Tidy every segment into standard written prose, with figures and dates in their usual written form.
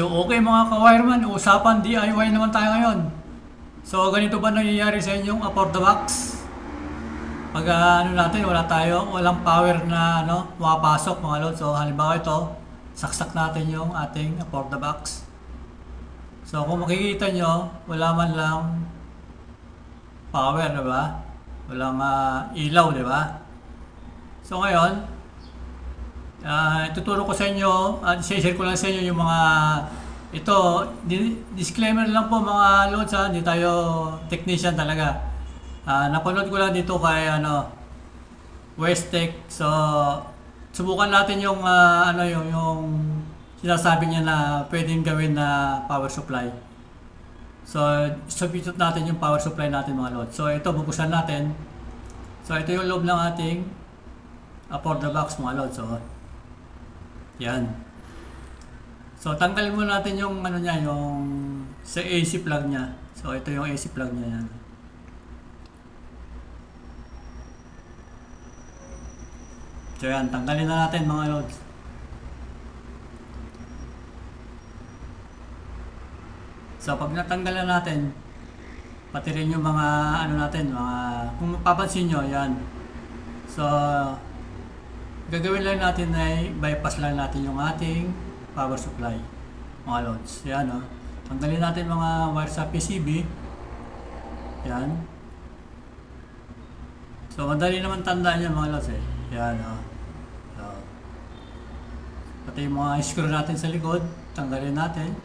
So okay mga ka-wireman, usapan DIY naman tayo ngayon. So ganito ba nangyayari sa inyong Afford the Box? Pag ano natin, walang power na pumapasok mga lods. So halimbawa ito, saksak natin yung ating Afford the Box. So kung makikita nyo, wala man lang power, diba? Walang ilaw, diba? So ngayon, tuturo ko sa inyo at share ko lang sa inyo yung mga ito, disclaimer lang po mga lods ha, hindi tayo technician talaga. Napanood ko lang dito kay Westech. So subukan natin yung yung sinasabi niya na pwedeng gawin na power supply. So substitute natin yung power supply natin mga lods. So ito bubuksan natin. So ito yung loob ng ating Afford the Box mga lods. So yan. So tanggalin muna natin yung yung sa AC plug niya. So ito yung AC plug niya yan. So yan, tanggalin na natin mga lods. So pag natanggal na natin, pati rin yung mga kung mapapansin nyo, yan. So gagawin lang natin ay bypass lang natin yung ating power supply mga lods. Yan tanggalin natin mga wire sa PCB. Yan. So madali naman tandaan yan mga lods Yan So, pati yung mga screw natin sa likod, tanggalin natin.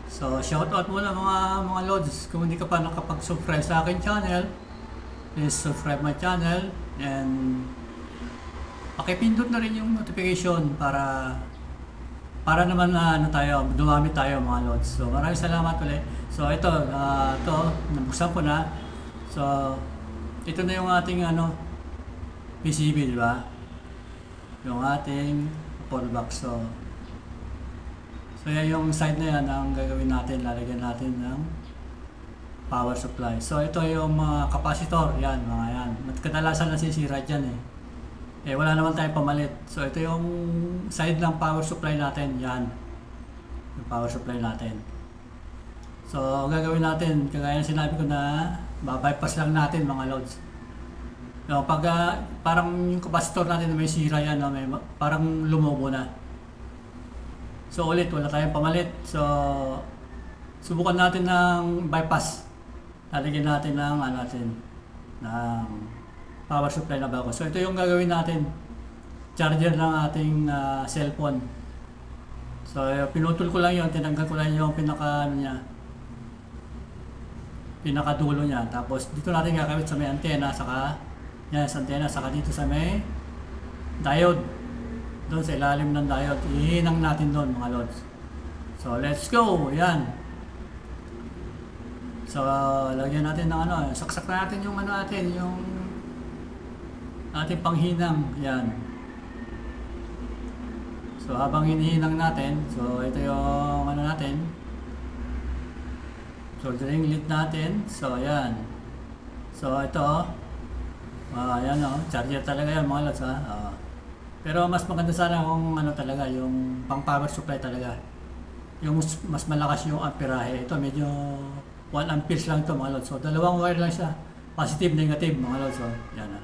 So shout out muna mga lods. Kung hindi ka pa nakapag-subscribe sa akin channel, please subscribe my channel and pakipindot na rin yung notification para naman dumami tayo mga lods. So maraming salamat ulit. So ito nabuksan ko na. So ito na yung ating PCB, di ba? Yung ating Afford Box. So yan yung side na yan ang gagawin natin, lalagyan natin ng power supply. So ito yung mga capacitor, yan mga yan. Kadalasan nasisira dyan wala naman tayong pamalit. So ito yung side ng power supply natin, yan. Yung power supply natin. So gagawin natin, kagaya sinabi ko na bypass lang natin mga lods. So pag parang yung capacitor natin na may sira yan, parang lumobo na. So ulit, wala tayong pamalit. So subukan natin ng bypass. Lalagyan natin ng ng power supply na bago. So ito yung gagawin natin, charger ng ating cellphone. So pinutol ko lang yun, tinanggal ko lang yung pinakadulo niya. Tapos dito natin gagawin sa may antena, saka dito sa may diode. Doon sa ilalim ng diode, ihinang natin doon mga lods. So let's go, yan. So lagyan natin ng saksak na natin yung yung ating panghinang, yan. So habang hinihinang natin, so ito yung natin, soldering lead natin. So yan. So ito ayan charger talaga yan mga lods pero mas maganda sana kung talaga yung pang power supply talaga, yung mas malakas yung amperahe. Ito medyo 1 amperes lang ito mga lods. So dalawang wire lang siya, positive negative mga lods. So yan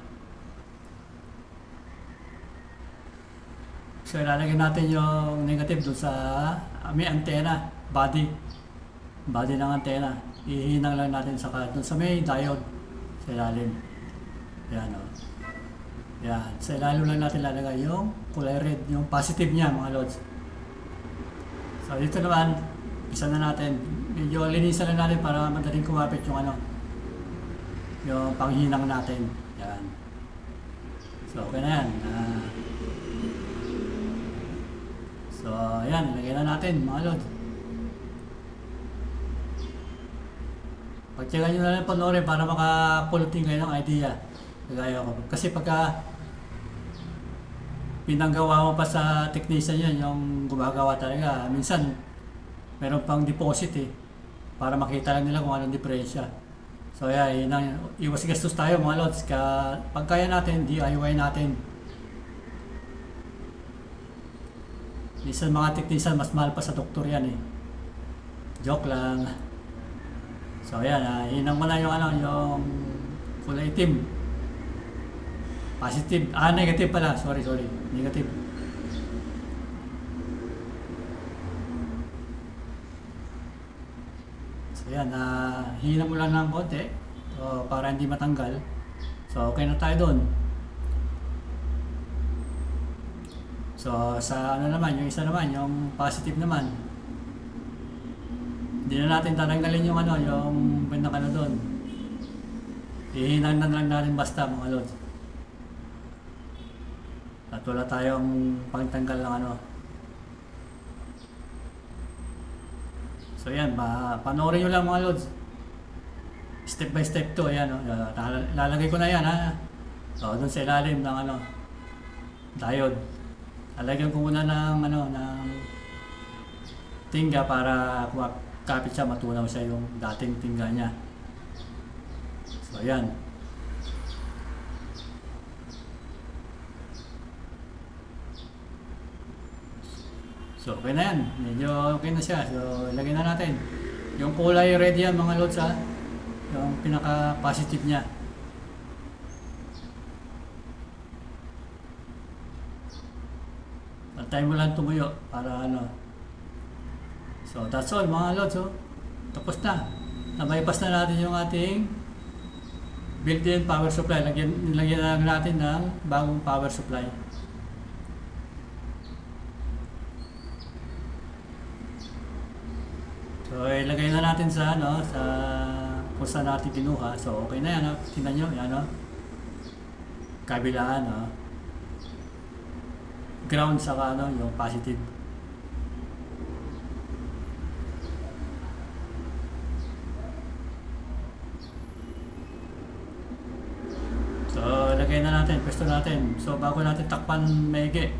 So ilalagay natin yung negative doon sa may antena, body ng antena. Ihinang lang natin doon sa may diode sa ilalim. Yan Yan. Sa ilalim lang natin lalagay yung kulay red, yung positive niya mga lods. So dito naman, isa na natin. Medyo linisan lang natin para madaling kumapit yung yung panghinang natin. Yan. So okay na yan. So ayan, lagyan na natin mga lods. Pagtyagan nyo na lang panoorin para makapulutin kayo ng idea. Kagaya ko. Kasi pagka pinanggawa mo pa sa technician yan, yung gumagawa talaga, minsan meron pang deposit para makita lang nila kung anong diferensya. So yan, iwas gastos tayo mga lods. Pag kaya natin, DIY natin. Minsan mga technician, mas mahal pa sa doktor yan eh. Joke lang. So ayan, hinang mo na yung yung kulay itim. Positive. Negative pala. Sorry. Negative. So ayan, hinang mo lang ng konti. So, para hindi matanggal. So okay na tayo doon. So sa naman, yung isa naman, yung positive naman. Hindi na natin tatanggalin yung yung pinaka doon. Ihinang na lang natin basta mga lods. At wala tayong pagtanggal ng So yan, panoorin nyo lang mga lods. Step by step to, ayan lalagay ko na yan So doon sa ilalim ng diode. Lalagyan ko muna ng ng tingga para kapit siya, matunaw siya yung dating tingga niya. So ayan. So okay na yan, medyo okay na siya. So ilagay na natin yung kulay red yan mga lods yung pinaka positive niya. Antay mo lang tumuyo para So that's all mga lods. Tapos na. Nabypass na natin yung ating built-in power supply. Lagyan na natin ng bagong power supply. So ilagay na natin sa sa kung saan natin kinuha. So okay na yan. Tingnan nyo, yan kabilaan ground saka yung positive. So lagay na natin, pwesto natin. So bago natin takpan maigi,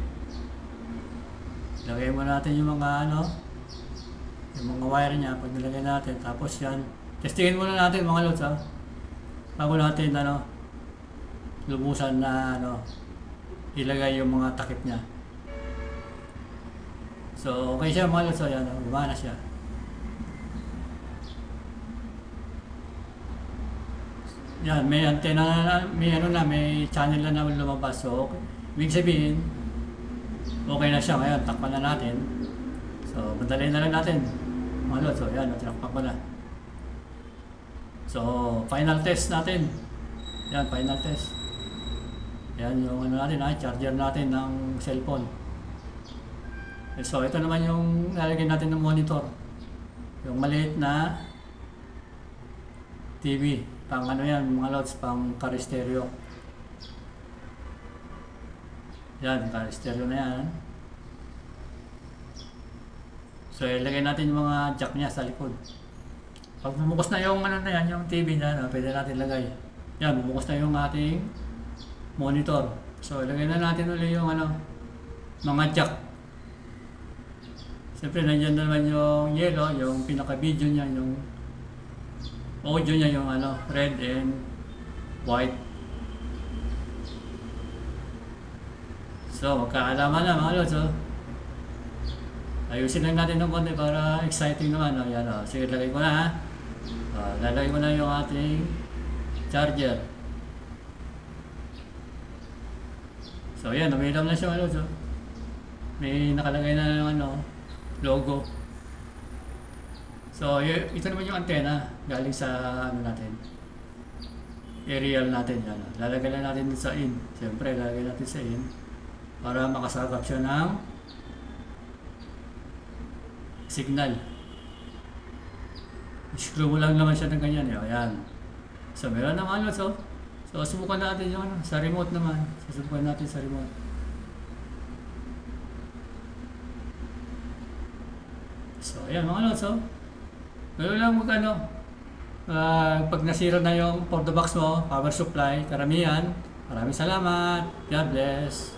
lagay mo natin yung mga yung mga wire niya pag nilagay natin. Tapos yan, testingin muna natin mga lods bago natin lubusan na ilagay yung mga takip niya. So okay siya mga lods. So yan, gumana siya. Yan, may antenna na, may channel na naman lumabas. So okay. Ibig sabihin okay na siya. Ngayon takpan na natin. So madali na lang natin mga lods. So yan, tinakpan ko na. So final test natin. Yan, final test. Yan yung natin charger natin ng cellphone. So ito naman yung lalagyan natin ng monitor. Yung maliit na TV. Pang yan mga lods, pang car stereo. Yan, car stereo na yan. So ilagay natin yung mga jack niya sa likod. Pag bumukas na yung na yan, yung TV na pwede natin lagay. Yan, bumukas na yung ating monitor. So ilagay na natin ulit yung mga jack. Siyempre nandiyan naman yung yellow, yung pinaka-video niya, yung audio niya, yung red and white. So magkaalaman na mga lods. Ayusin lang natin ng konti para exciting naman. Yan, sige, lagay ko na lalagay ko na yung ating charger. So yan, umilam na siya mga lods. May nakalagay na yung logo. So ito naman yung antena galing sa natin, aerial natin. Yan, lalagay na natin sa in. Siyempre lalagay natin sa in para makasagap siya ng signal. Screw mo lang naman siya ng ganyan. Yan. So meron naman so subukan natin yung sa remote naman. Susubukan natin sa remote. So ayan mga lods. Ganoon lang pag nasira na yung for the box mo, power supply, karamihan. Maraming salamat. God bless.